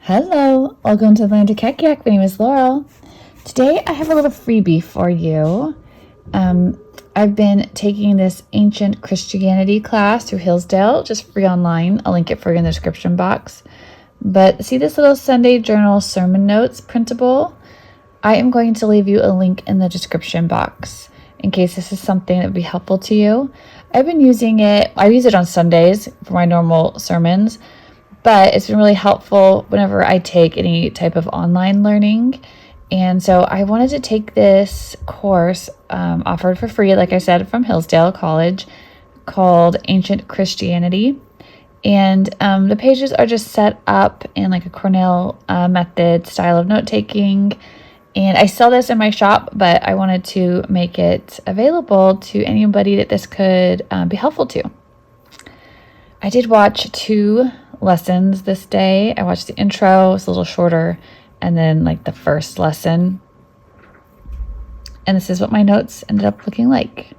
Hello, welcome to Atlantic Yak. My name is Laurel. Today I have a little freebie for you. I've been taking this ancient Christianity class through Hillsdale, just free online. I'll link it for you in the description box. But see this little Sunday journal sermon notes printable? I am going to leave you a link in the description box in case this is something that would be helpful to you. I've been using it. I use it on Sundays for my normal sermons, but it's been really helpful whenever I take any type of online learning. And so I wanted to take this course offered for free, like I said, from Hillsdale College, called Ancient Christianity. And the pages are just set up in like a Cornell method style of note-taking. And I sell this in my shop, but I wanted to make it available to anybody that this could be helpful to. I did watch 2 lessons this day. I watched the intro, it's a little shorter, and then like the first lesson. And this is what my notes ended up looking like.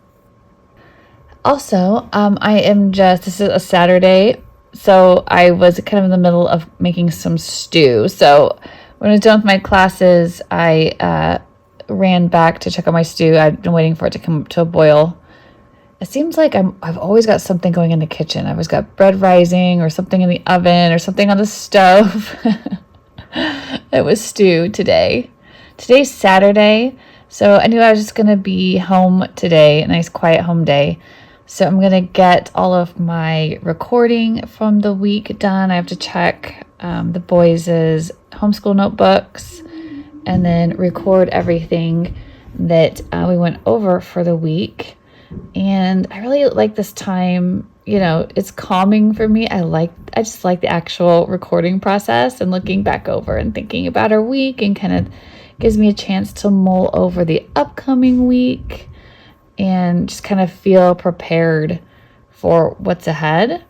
Also, this is a Saturday, so I was kind of in the middle of making some stew. So when I was done with my classes, I ran back to check on my stew. I'd been waiting for it to come to a boil. It seems like I've always got something going in the kitchen. I've always got bread rising or something in the oven or something on the stove. It was stew today. Today's Saturday, so I knew I was just going to be home today, a nice quiet home day. So I'm going to get all of my recording from the week done. I have to check the boys' homeschool notebooks and then record everything that we went over for the week. And I really like this time, it's calming for me. I just like the actual recording process and looking back over and thinking about our week, and kind of gives me a chance to mull over the upcoming week and just kind of feel prepared for what's ahead.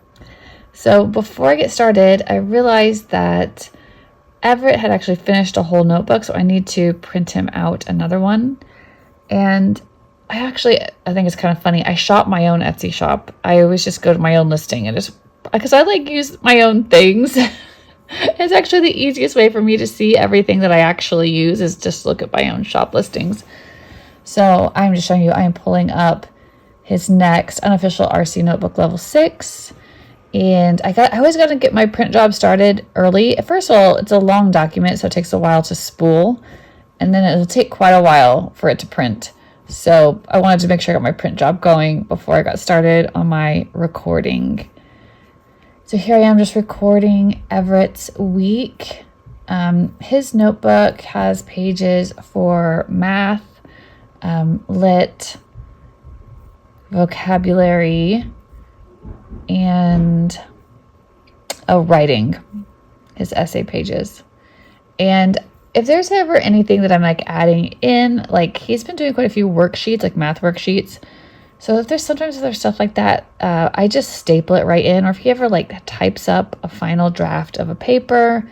So before I get started, I realized that Everett had actually finished a whole notebook, so I need to print him out another one. And I think it's kind of funny. I shop my own Etsy shop. I always just go to my own listing and because I use my own things. It's actually the easiest way for me to see everything that I actually use is just look at my own shop listings. So I'm just showing you, I am pulling up his next unofficial RC notebook level 6. And I always got to get my print job started early. First of all, it's a long document, so it takes a while to spool. And then it'll take quite a while for it to print. So I wanted to make sure I got my print job going before I got started on my recording. So here I am just recording Everett's week. His notebook has pages for math, lit, vocabulary, and writing, his essay pages. And if there's ever anything that I'm adding in, he's been doing quite a few worksheets, like math worksheets. So if there's stuff like that, I just staple it right in. Or if he ever types up a final draft of a paper,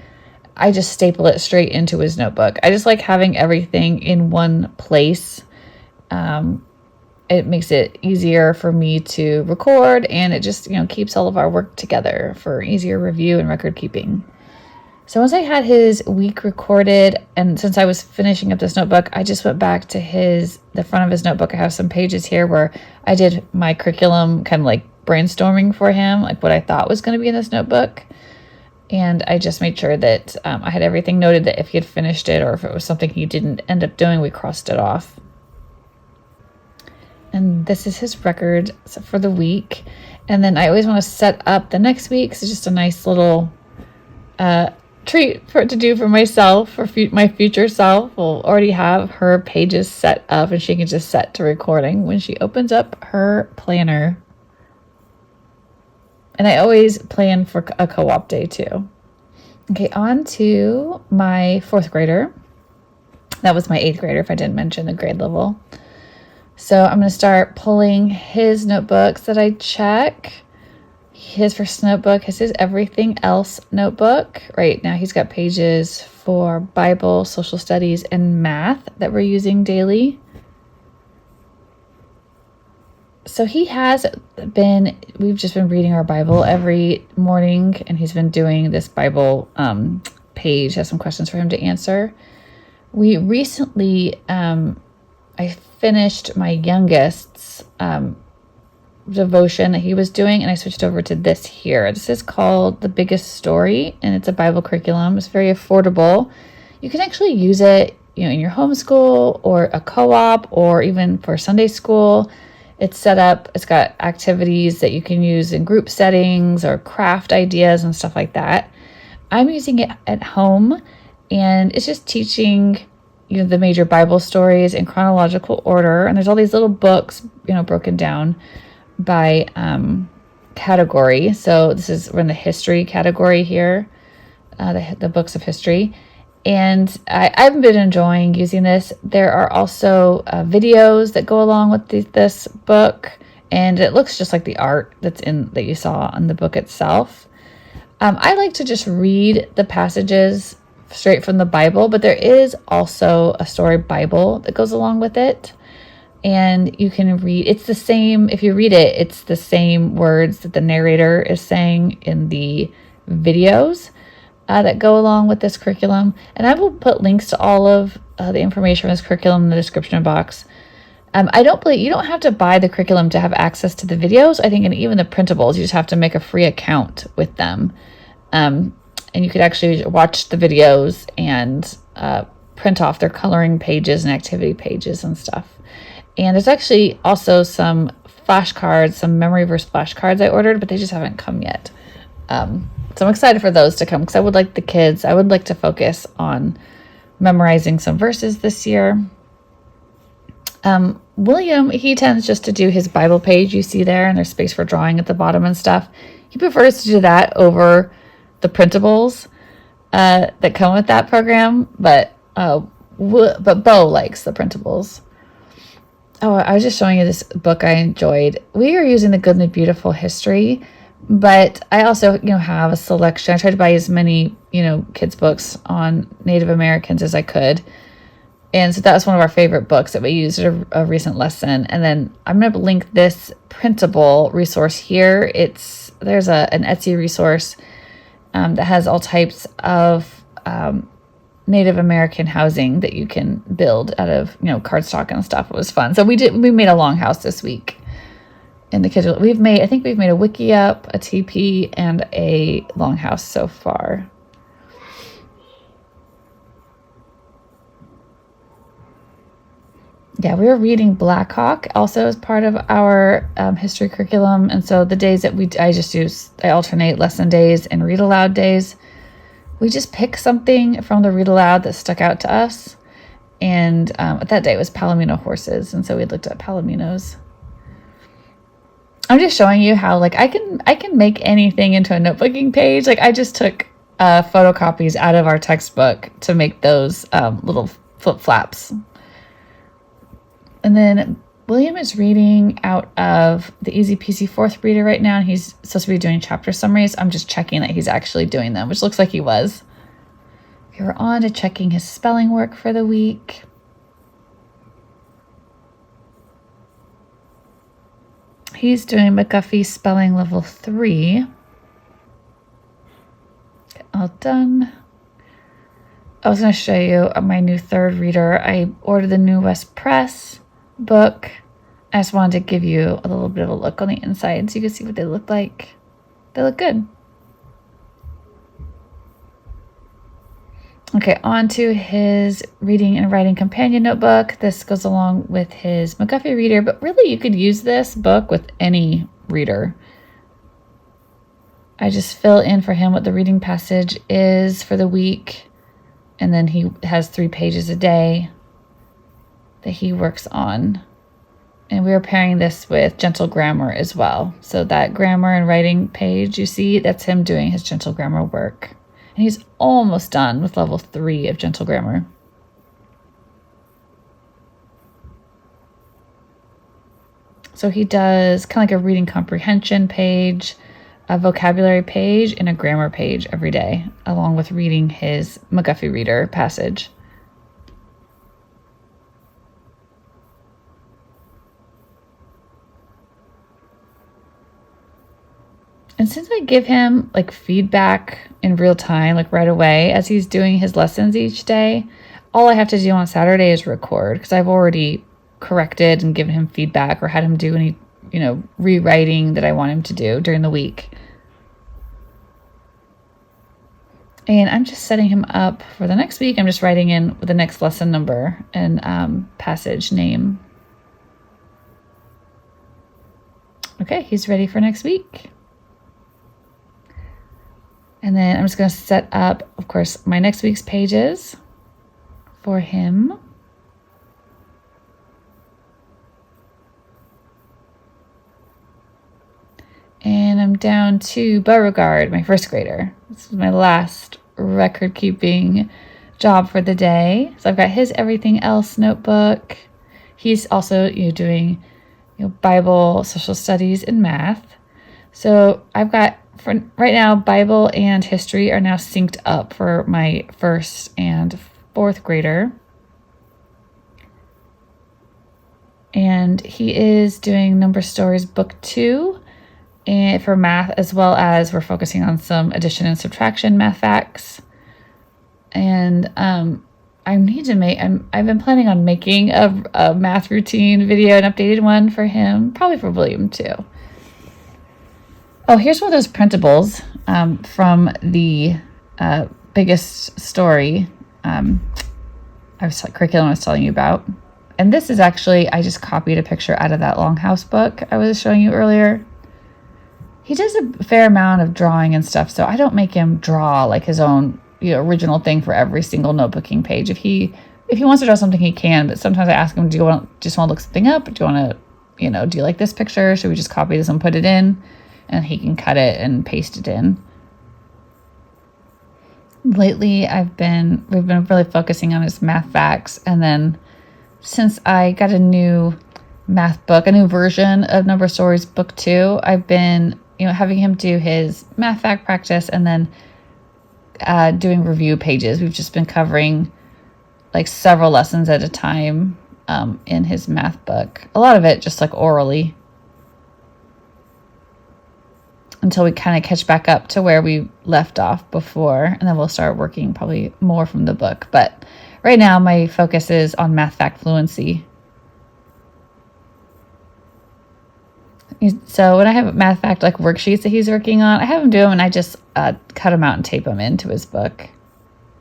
I just staple it straight into his notebook. I just like having everything in one place. It makes it easier for me to record, and it just, keeps all of our work together for easier review and record keeping. So once I had his week recorded, and since I was finishing up this notebook, I just went back to the front of his notebook. I have some pages here where I did my curriculum kind of brainstorming for him, what I thought was going to be in this notebook. And I just made sure that I had everything noted, that if he had finished it or if it was something he didn't end up doing, we crossed it off. And this is his record for the week. And then I always want to set up the next week. So just a nice little treat to do for myself, for my future self. Will already have her pages set up, and she can just set to recording when she opens up her planner. And I always plan for a co-op day too. Okay, on to my 4th grader. That was my 8th grader, if I didn't mention the grade level. So I'm going to start pulling his notebooks that I check. His first notebook is his everything else notebook. Right now he's got pages for Bible, social studies, and math that we're using daily. So we've just been reading our Bible every morning, and he's been doing this Bible page has some questions for him to answer. We recently, I finished my youngest's devotion that he was doing, and I switched over to this here. This is called The Biggest Story, and it's a Bible curriculum. It's very affordable. You can actually use it, in your homeschool or a co-op or even for Sunday school. It's set up, it's got activities that you can use in group settings or craft ideas and stuff like that. I'm using it at home, and it's just teaching the major Bible stories in chronological order. And there's all these little books, broken down by category. So we're in the history category here, the books of history. And I've been enjoying using this. There are also videos that go along with this book, and it looks just like the art that you saw on the book itself. I like to just read the passages straight from the Bible, but there is also a story Bible that goes along with it. And you can read, it's the same, if you read it, it's the same words that the narrator is saying in the videos that go along with this curriculum. And I will put links to all of the information from this curriculum in the description box. I don't believe, you don't have to buy the curriculum to have access to the videos. I think, and even the printables, you just have to make a free account with them. And you could actually watch the videos and print off their coloring pages and activity pages and stuff. And there's actually also some flashcards, some memory verse flashcards I ordered, but they just haven't come yet. So I'm excited for those to come because I would like to focus on memorizing some verses this year. William, he tends just to do his Bible page you see there, and there's space for drawing at the bottom and stuff. He prefers to do that over the printables that come with that program, but Bo likes the printables. Oh, I was just showing you this book I enjoyed. We are using the Good and the Beautiful History, but I also, have a selection. I tried to buy as many, kids' books on Native Americans as I could. And so that was one of our favorite books that we used at a recent lesson. And then I'm going to link this printable resource here. There's an Etsy resource that has all types of Native American housing that you can build out of, cardstock and stuff. It was fun. So we made a longhouse this week. And the kids, I think we've made a wiki up, a TP, and a longhouse so far. Yeah, we were reading Black Hawk also as part of our history curriculum. And so the days that I alternate lesson days and read aloud days. We just pick something from the read aloud that stuck out to us. And that day it was Palomino horses. And so we looked at Palominos. I'm just showing you how I can make anything into a notebooking page. I just took photocopies out of our textbook to make those little flip flaps. And then William is reading out of the Easy Peasy Fourth Reader right now, and he's supposed to be doing chapter summaries. I'm just checking that he's actually doing them, which looks like he was. Okay, we're on to checking his spelling work for the week. He's doing McGuffey Spelling Level 3. Okay, all done. I was going to show you my new third reader. I ordered the New West Press book. I just wanted to give you a little bit of a look on the inside so you can see what they look like. They look good. Okay, on to his reading and writing companion notebook. This goes along with his McGuffey reader, but really you could use this book with any reader. I just fill in for him what the reading passage is for the week, and then he has 3 pages a day that he works on. And we are pairing this with gentle grammar as well. So that grammar and writing page you see, that's him doing his gentle grammar work. And he's almost done with level 3 of gentle grammar. So he does kind of like a reading comprehension page, a vocabulary page, and a grammar page every day, along with reading his McGuffey reader passage. And since I to give him like feedback in real time, like right away as he's doing his lessons each day. All I have to do on Saturday is record, because I've already corrected and given him feedback or had him do any, rewriting that I want him to do during the week. And I'm just setting him up for the next week. I'm just writing in the next lesson number and passage name. Okay, he's ready for next week. And then I'm just going to set up, of course, my next week's pages for him. And I'm down to Beauregard, my first grader. This is my last record-keeping job for the day. So I've got his everything else notebook. He's also doing Bible, social studies, and math. So I've got, for right now, Bible and history are now synced up for my first and fourth grader. And he is doing Number Stories Book 2 and for math, as well as we're focusing on some addition and subtraction math facts. And I need to I've been planning on making a math routine video, an updated one for him, probably for William too. Oh, here's one of those printables from the biggest story curriculum I was telling you about. And this is actually, I just copied a picture out of that Longhouse book I was showing you earlier. He does a fair amount of drawing and stuff, so I don't make him draw like his own original thing for every single notebooking page. If he wants to draw something, he can, but sometimes I ask him, do you just want to look something up? Do you want to, do you like this picture? Should we just copy this and put it in? And he can cut it and paste it in. Lately, we've been really focusing on his math facts, and then since I got a new math book, a new version of Number Stories Book 2, I've been having him do his math fact practice and then doing review pages. We've just been covering like several lessons at a time in his math book. A lot of it just like orally, until we kind of catch back up to where we left off before, and then we'll start working probably more from the book. But right now my focus is on math fact fluency. So when I have math fact like worksheets that he's working on, I have him do them and I just cut them out and tape them into his book.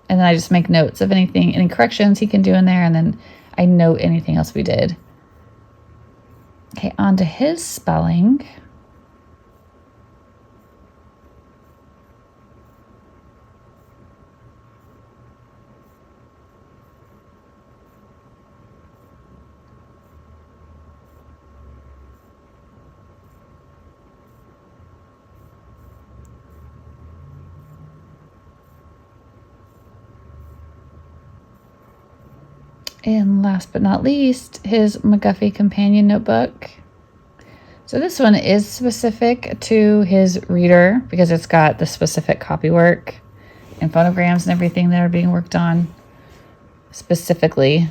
And then I just make notes of any corrections he can do in there, and then I note anything else we did. Okay, on to his spelling. And last but not least, his McGuffey Companion Notebook. So this one is specific to his reader because it's got the specific copywork and phonograms and everything that are being worked on specifically.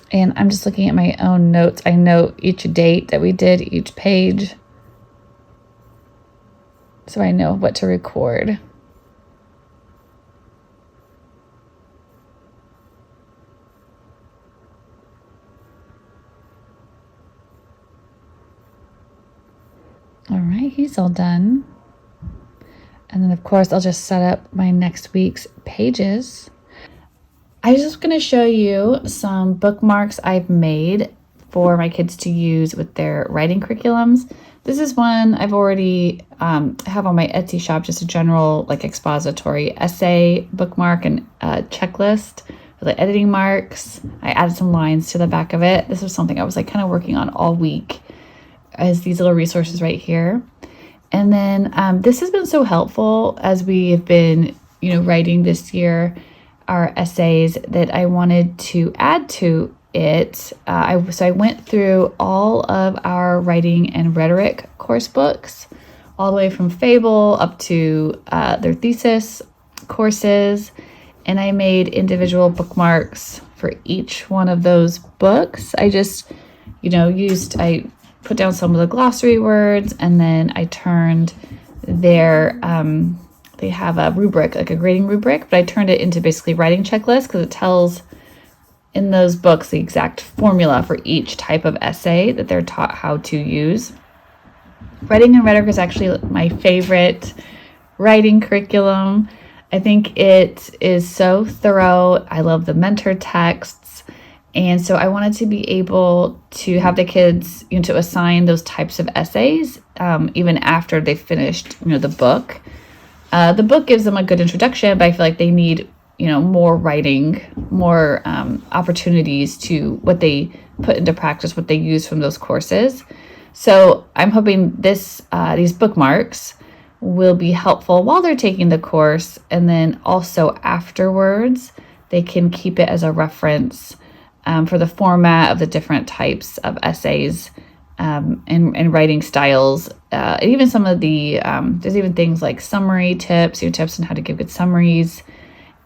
And I'm just looking at my own notes. I note each date that we did each page, so I know what to record. All right, he's all done. And then, of course, I'll just set up my next week's pages. I'm just going to show you some bookmarks I've made for my kids to use with their writing curriculums. This is one I've already have on my Etsy shop, just a general like expository essay bookmark and checklist with the editing marks. I added some lines to the back of it. This was something I was like kind of working on all week, as these little resources right here. And then this has been so helpful as we have been, writing this year, our essays, that I wanted to add to it. So I went through all of our writing and rhetoric course books, all the way from Fable up to their thesis courses. And I made individual bookmarks for each one of those books. I just, put down some of the glossary words, and then I turned their, they have a rubric, like a grading rubric, but I turned it into basically writing checklist because it tells in those books the exact formula for each type of essay that they're taught how to use. Writing and Rhetoric is actually my favorite writing curriculum. I think it is so thorough. I love the mentor texts. And so I wanted to be able to have the kids, to assign those types of essays, even after they finished, the book. The book gives them a good introduction, but I feel like they need, more writing, more opportunities to what they put into practice, what they use from those courses. So I'm hoping these bookmarks will be helpful while they're taking the course, and then also afterwards they can keep it as a reference for the format of the different types of essays and writing styles. And even some of the there's even things like summary tips, tips on how to give good summaries,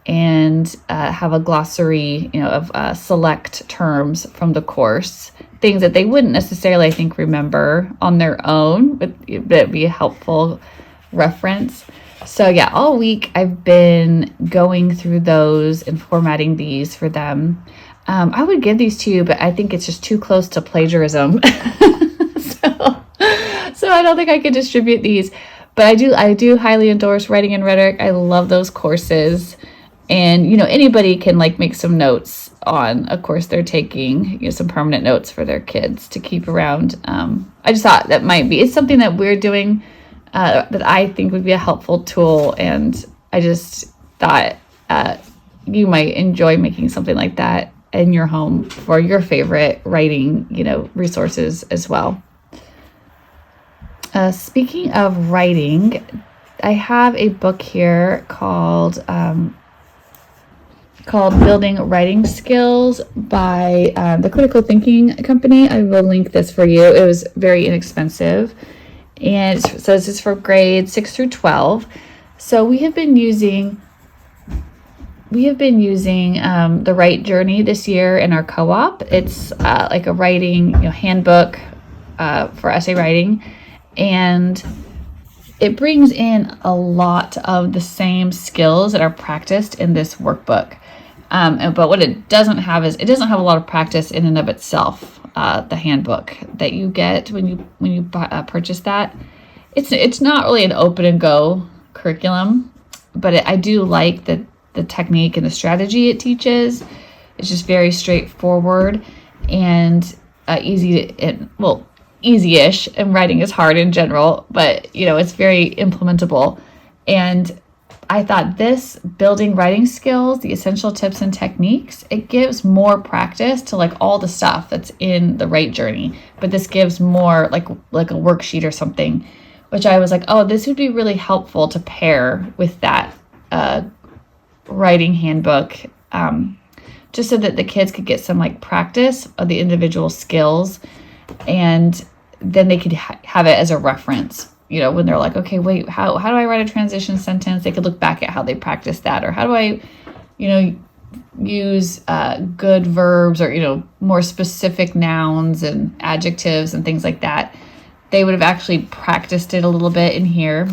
and have a glossary, of select terms from the course, things that they wouldn't necessarily, I think, remember on their own, but it'd be a helpful reference. So yeah, all week I've been going through those and formatting these for them. I would give these to you, but I think it's just too close to plagiarism. So I don't think I could distribute these, but I do highly endorse Writing and Rhetoric. I love those courses. And, anybody can make some notes on a course they're taking, some permanent notes for their kids to keep around. I just thought it's something that we're doing that I think would be a helpful tool. And I just thought you might enjoy making something like that in your home for your favorite writing, resources as well. Speaking of writing, I have a book here called Building Writing Skills by the Critical Thinking Company. I will link this for you. It was very inexpensive. And it says it's for grades 6 through 12. So we have been using The Right Journey this year in our co-op. It's like a writing handbook for essay writing. And it brings in a lot of the same skills that are practiced in this workbook. But what it doesn't have is, it doesn't have a lot of practice in and of itself. The handbook that you get when you purchase that, it's not really an open and go curriculum, but I do like the technique and the strategy it teaches. It's just very straightforward and easy-ish, and writing is hard in general, but it's very implementable. And I thought this Building Writing Skills, the essential tips and techniques, it gives more practice to all the stuff that's in The Right Journey, but this gives more like a worksheet or something, which I was like, oh, this would be really helpful to pair with that writing handbook, just so that the kids could get some practice of the individual skills, and then they could have it as a reference. When they're like, okay, wait, how do I write a transition sentence? They could look back at how they practiced that, or how do I, use good verbs, or, more specific nouns and adjectives and things like that. They would have actually practiced it a little bit in here.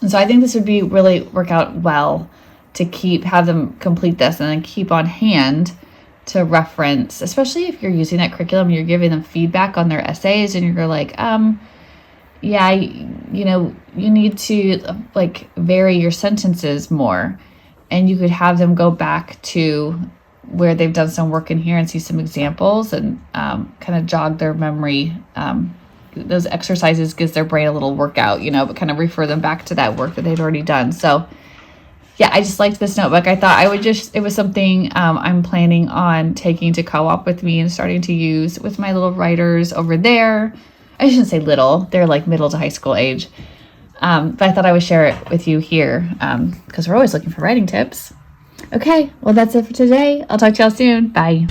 And so I think this would really work out well to have them complete this and then keep on hand to reference, especially if you're using that curriculum, you're giving them feedback on their essays, and you're like, yeah, you need to vary your sentences more, and you could have them go back to where they've done some work in here and see some examples and kind of jog their memory. Those exercises gives their brain a little workout, but kind of refer them back to that work that they'd already done. So yeah, I just liked this notebook. I thought it was something I'm planning on taking to co-op with me and starting to use with my little writers over there. I shouldn't say little, they're middle to high school age. But I thought I would share it with you here because we're always looking for writing tips. Okay, well, that's it for today. I'll talk to y'all soon. Bye.